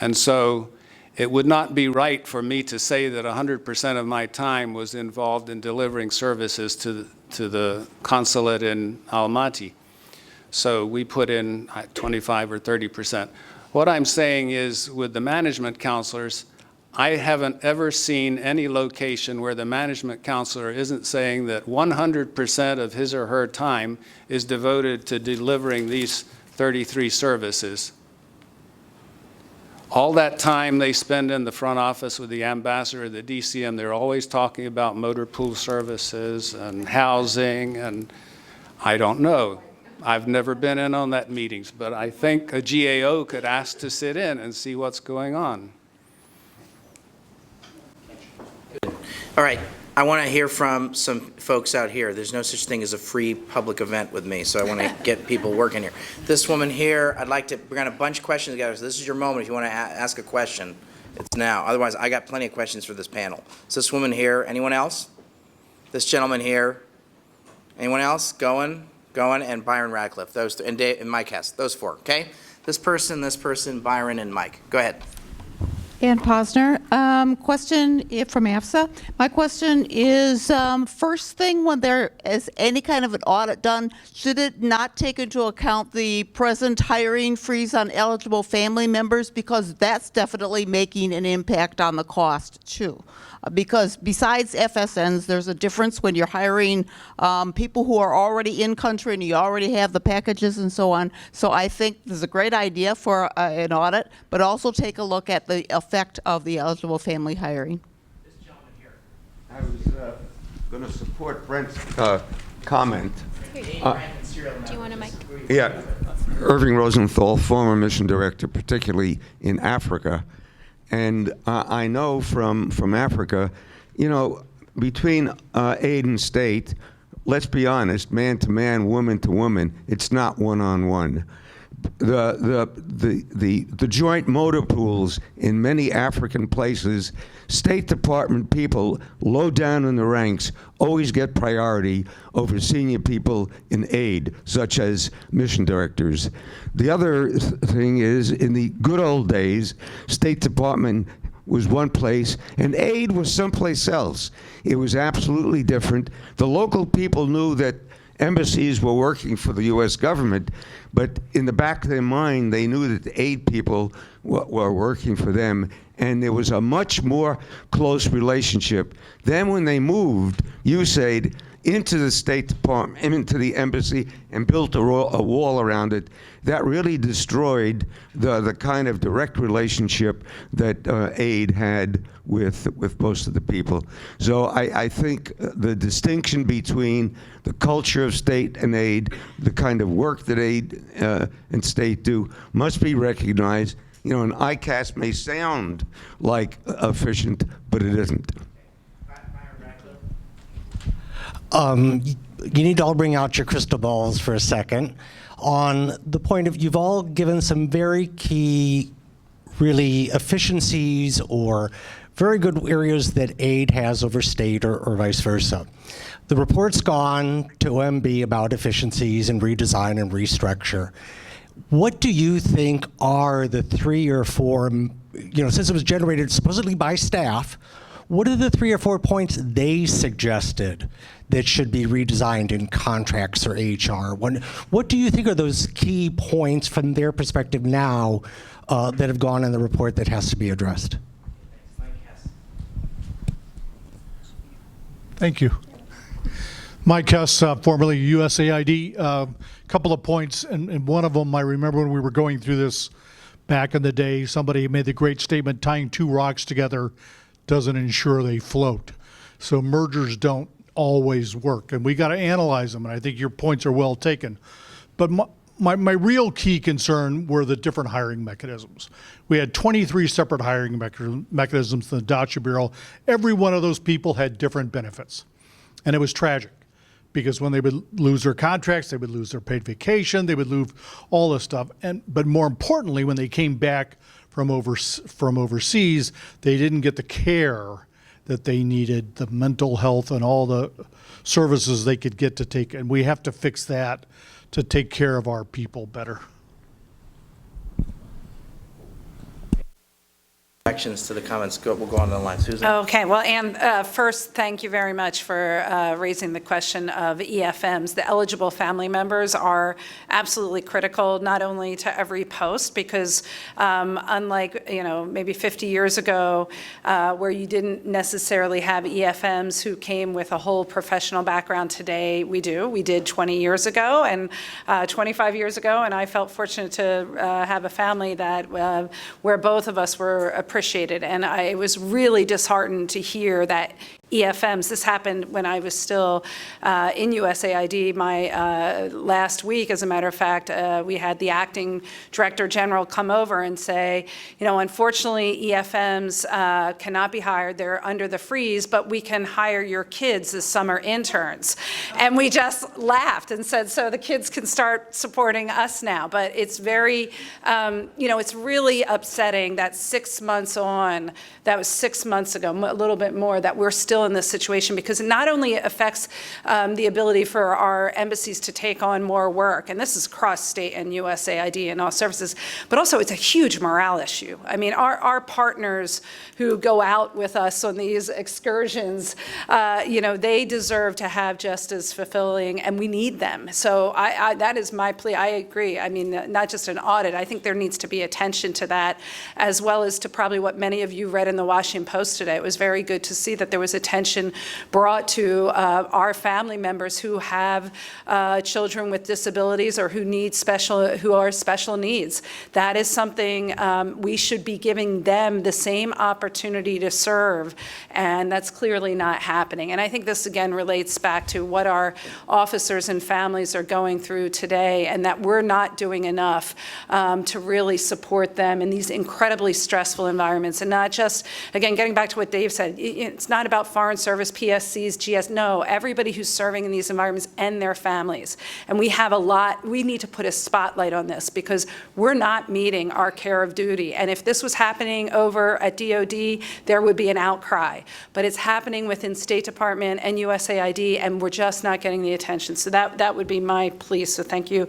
And so it would not be right for me to say that 100% of my time was involved in delivering services to the consulate in Almaty. So we put in 25 or 30%. What I'm saying is, with the management counselors, I haven't ever seen any location where the management counselor isn't saying that 100% of his or her time is devoted to delivering these 33 services. All that time they spend in the front office with the ambassador, the DCM, they're always talking about motor pool services and housing, and I don't know. I've never been in on that meetings, but I think a GAO could ask to sit in and see what's going on. All right. I want to hear from some folks out here. There's no such thing as a free public event with me, so I want to get people working here. This woman here, we're going to bunch questions together, so this is your moment if you want to ask a question. It's now. Otherwise, I got plenty of questions for this panel. So this woman here, anyone else? This gentleman here, anyone else? Going, and Byron Radcliffe, those two, and Dave, and Mike Hess, those 4, okay? This person, Byron, and Mike. Go ahead. Ann Posner. Question from AFSA. My question is, first thing when there is any kind of an audit done, should it not take into account the present hiring freeze on eligible family members? Because that's definitely making an impact on the cost too. Because besides FSNs, there's a difference when you're hiring people who are already in country and you already have the packages and so on. So I think this is a great idea for an audit, but also take a look at the effect of the eligible family hiring. This gentleman here. I was going to support Brent's comment. Do you want a mic? Yeah, Irving Rosenthal, former mission director, particularly in Africa. And I know from Africa, between aid and state, let's be honest, man to man, woman to woman, it's not one-on-one. The joint motor pools in many African places, State Department people low down in the ranks always get priority over senior people in aid, such as mission directors. The other thing is, in the good old days, State Department was one place, and aid was someplace else. It was absolutely different. The local people knew that embassies were working for the U.S. government, but in the back of their mind, they knew that the aid people were working for them, and there was a much more close relationship. Then when they moved USAID into the State Department, into the embassy, and built a wall around it, that really destroyed the kind of direct relationship that aid had with most of the people. So I think the distinction between the culture of state and aid, the kind of work that aid and state do, must be recognized. You know, an ICAS may sound like efficient, but it isn't. You need to all bring out your crystal balls for a second. On the point of, you've all given some very key, really efficiencies or very good areas that aid has over state or vice versa. The report's gone to OMB about efficiencies and redesign and restructure. What do you think are the 3 or 4, since it was generated supposedly by staff, what are the 3 or 4 points they suggested that should be redesigned in contracts or HR? What do you think are those key points from their perspective now that have gone in the report that has to be addressed? Thank you. Mike Hess, formerly USAID. A couple of points, and one of them I remember when we were going through this back in the day, somebody made the great statement, tying 2 rocks together doesn't ensure they float. So mergers don't always work, and we got to analyze them, and I think your points are well taken. But my real key concern were the different hiring mechanisms. We had 23 separate hiring mechanisms in the DACA Bureau. Every one of those people had different benefits, and it was tragic, because when they would lose their contracts, they would lose their paid vacation, they would lose all this stuff. But more importantly, when they came back from overseas, they didn't get the care that they needed, the mental health and all the services they could get to take. And we have to fix that to take care of our people better. Reactions to the comments, we'll go on the line. Susan? Okay, well, Ann, first, thank you very much for raising the question of EFMs. The eligible family members are absolutely critical, not only to every post, because unlike, maybe 50 years ago, where you didn't necessarily have EFMs who came with a whole professional background, today we do. We did 20 years ago and 25 years ago, and I felt fortunate to have a family that where both of us were appreciated, and I was really disheartened to hear that EFMs. This happened when I was still in USAID. My last week, as a matter of fact, we had the acting director general come over and say, unfortunately, EFMs cannot be hired. They're under the freeze, but we can hire your kids as summer interns. And we just laughed and said, so the kids can start supporting us now. But it's very, it's really upsetting that 6 months on, that was 6 months ago, a little bit more, that we're still in this situation, because it not only affects the ability for our embassies to take on more work, and this is across state and USAID and all services, but also it's a huge morale issue. I mean, our partners who go out with us on these excursions, they deserve to have just as fulfilling, and we need them. So that is my plea. I agree. I mean, not just an audit. I think there needs to be attention to that, as well as to probably what many of you read in the Washington Post today. It was very good to see that there was attention brought to our family members who have children with disabilities or who are special needs. That is something we should be giving them the same opportunity to serve, and that's clearly not happening. And I think this again relates back to what our officers and families are going through today, and that we're not doing enough to really support them in these incredibly stressful environments. And not just, again, getting back to what Dave said, it's not about Foreign Service, PSCs, GS, no, everybody who's serving in these environments and their families. And we have we need to put a spotlight on this, because we're not meeting our care of duty. And if this was happening over at DOD, there would be an outcry. But it's happening within State Department and USAID, and we're just not getting the attention. So that would be my plea. So thank you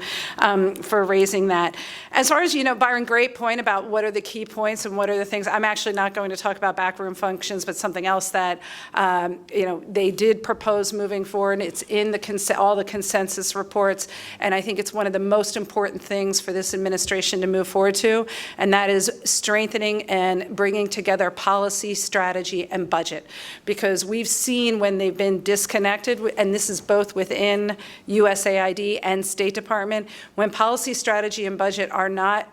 for raising that. As far as, Byron, great point about what are the key points and what are the things. I'm actually not going to talk about backroom functions, but something else that They did propose moving forward. It's in all the consensus reports, and I think it's one of the most important things for this administration to move forward to, and that is strengthening and bringing together policy, strategy, and budget. Because we've seen when they've been disconnected, and this is both within USAID and State Department, when policy, strategy, and budget are not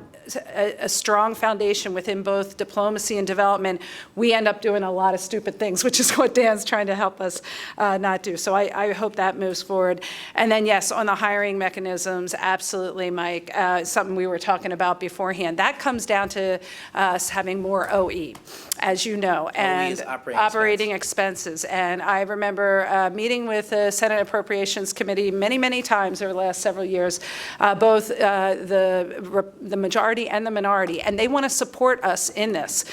a strong foundation within both diplomacy and development, we end up doing a lot of stupid things, which is what Dan's trying to help us not do. So I hope that moves forward. And then, yes, on the hiring mechanisms, absolutely, Mike, something we were talking about beforehand. That comes down to us having more OE, as you know, and operating expenses. And I remember meeting with the Senate Appropriations Committee many, many times over the last several years, both the majority and the minority, and they want to support us in this.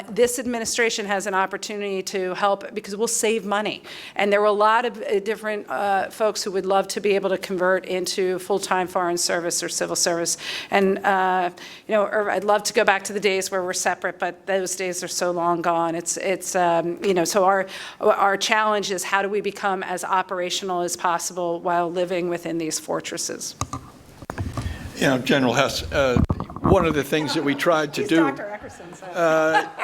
This administration has an opportunity to help because we'll save money. And there were a lot of different folks who would love to be able to convert into full-time foreign service or civil service. And, I'd love to go back to the days where we're separate, but those days are so long gone. So our challenge is how do we become as operational as possible while living within these fortresses? General Hess, one of the things that we tried to do,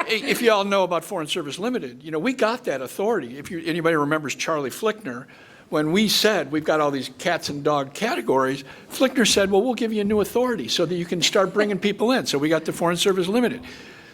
if you all know about Foreign Service Limited, we got that authority. If anybody remembers Charlie Flickner, when we said we've got all these cats and dog categories, Flickner said, well, we'll give you a new authority so that you can start bringing people in. So we got the Foreign Service Limited.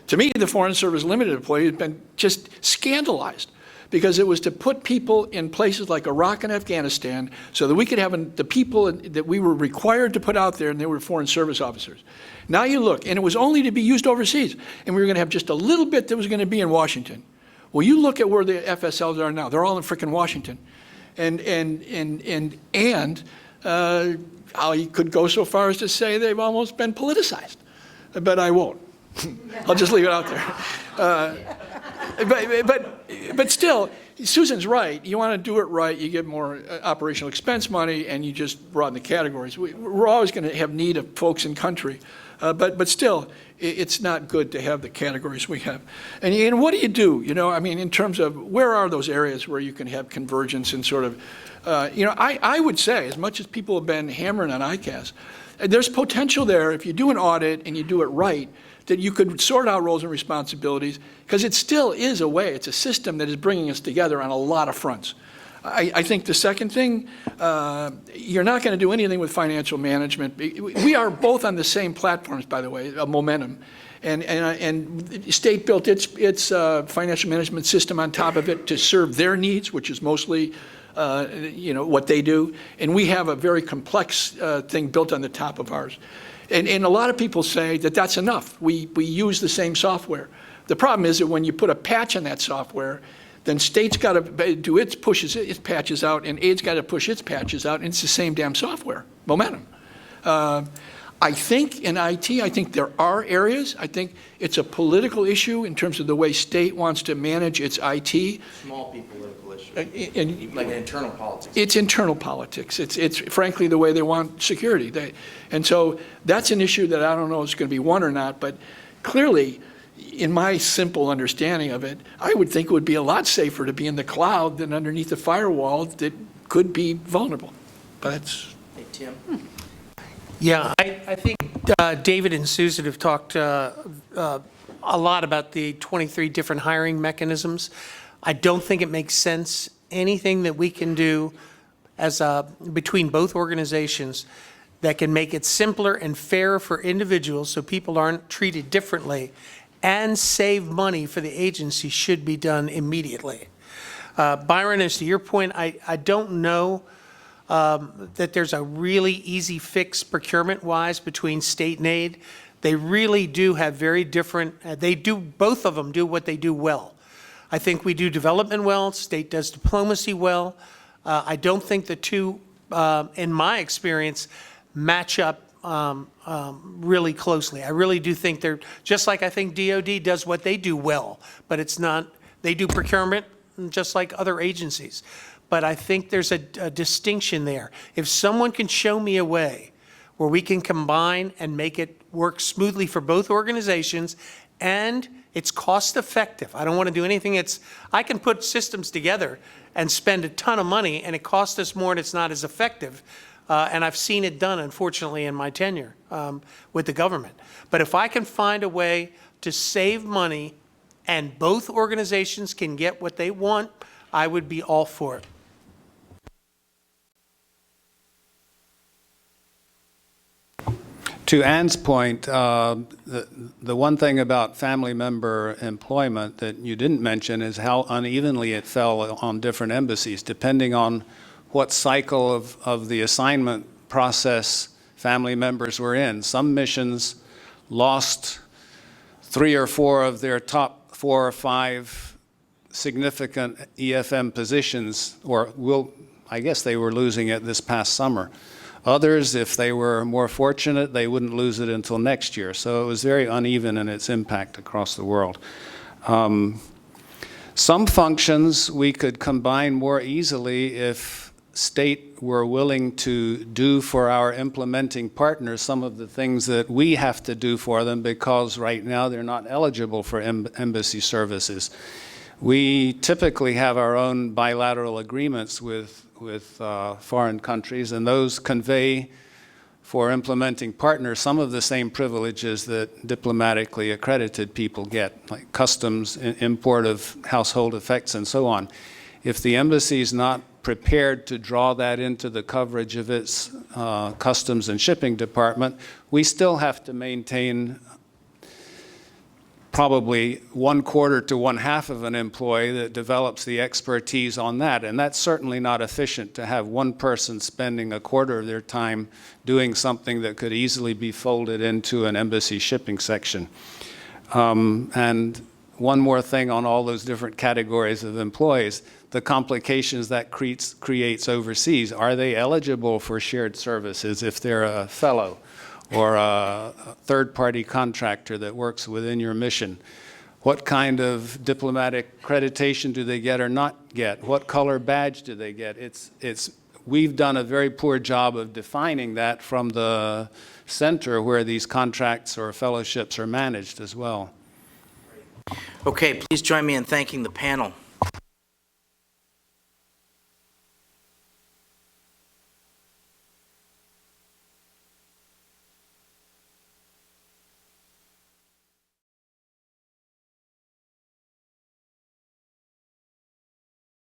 To me, the Foreign Service Limited employee has been just scandalized because it was to put people in places like Iraq and Afghanistan so that we could have the people that we were required to put out there, and they were foreign service officers. Now you look, and it was only to be used overseas, and we were going to have just a little bit that was going to be in Washington. Well, you look at where the FSLs are now. They're all in frickin' Washington. And I could go so far as to say they've almost been politicized, but I won't. I'll just leave it out there. But still, Susan's right. You want to do it right, you get more operational expense money, and you just broaden the categories. We're always going to have need of folks in country, but still, it's not good to have the categories we have. And what do you do? In terms of where are those areas where you can have convergence and sort of, I would say, as much as people have been hammering on ICAS, there's potential there if you do an audit and you do it right, that you could sort out roles and responsibilities, because it still is a way, it's a system that is bringing us together on a lot of fronts. I think the second thing, you're not going to do anything with financial management. We are both on the same platforms, by the way, Momentum. And State built its financial management system on top of it to serve their needs, which is mostly what they do. And we have a very complex thing built on the top of ours. And a lot of people say that that's enough. We use the same software. The problem is that when you put a patch on that software, then State's got to do its patches out, and AID's got to push its patches out, and it's the same damn software, Momentum. I think in IT, I think there are areas. I think it's a political issue in terms of the way State wants to manage its IT. Small p political issue, like internal politics. It's internal politics. It's frankly the way they want security. And so that's an issue that I don't know if it's going to be one or not, but clearly, in my simple understanding of it, I would think it would be a lot safer to be in the cloud than underneath a firewall that could be vulnerable. But that's... Hey, Tim. Yeah, I think David and Susan have talked a lot about the 23 different hiring mechanisms. I don't think it makes sense, anything that we can do between both organizations that can make it simpler and fairer for individuals so people aren't treated differently and save money for the agency should be done immediately. Byron, as to your point, I don't know that there's a really easy fix procurement-wise between state and aid. They really do have very different, both of them do what they do well. I think we do development well, state does diplomacy well. I don't think the two, in my experience, match up really closely. I really do think they're, just like I think DOD does what they do well, but it's not, they do procurement just like other agencies. But I think there's a distinction there. If someone can show me a way where we can combine and make it work smoothly for both organizations and It's cost effective. I don't want to do anything. I can put systems together and spend a ton of money, and it costs us more and it's not as effective. And I've seen it done, unfortunately, in my tenure with the government. But if I can find a way to save money and both organizations can get what they want, I would be all for it. To Ann's point, the one thing about family member employment that you didn't mention is how unevenly it fell on different embassies, depending on what cycle of the assignment process family members were in. Some missions lost 3 or 4 of their top 4 or 5 significant EFM positions, I guess they were losing it this past summer. Others, if they were more fortunate, they wouldn't lose it until next year. So it was very uneven in its impact across the world. Some functions we could combine more easily if state were willing to do for our implementing partners some of the things that we have to do for them, because right now they're not eligible for embassy services. We typically have our own bilateral agreements with foreign countries, and those convey for implementing partners some of the same privileges that diplomatically accredited people get, like customs, import of household effects, and so on. If the embassy is not prepared to draw that into the coverage of its customs and shipping department, we still have to maintain probably 1/4 to 1/2 of an employee that develops the expertise on that. And that's certainly not efficient to have one person spending 1/4 of their time doing something that could easily be folded into an embassy shipping section. And one more thing on all those different categories of employees, the complications that creates overseas. Are they eligible for shared services if they're a fellow or a third-party contractor that works within your mission? What kind of diplomatic accreditation do they get or not get? What color badge do they get? We've done a very poor job of defining that from the center where these contracts or fellowships are managed as well. Okay, please join me in thanking the panel.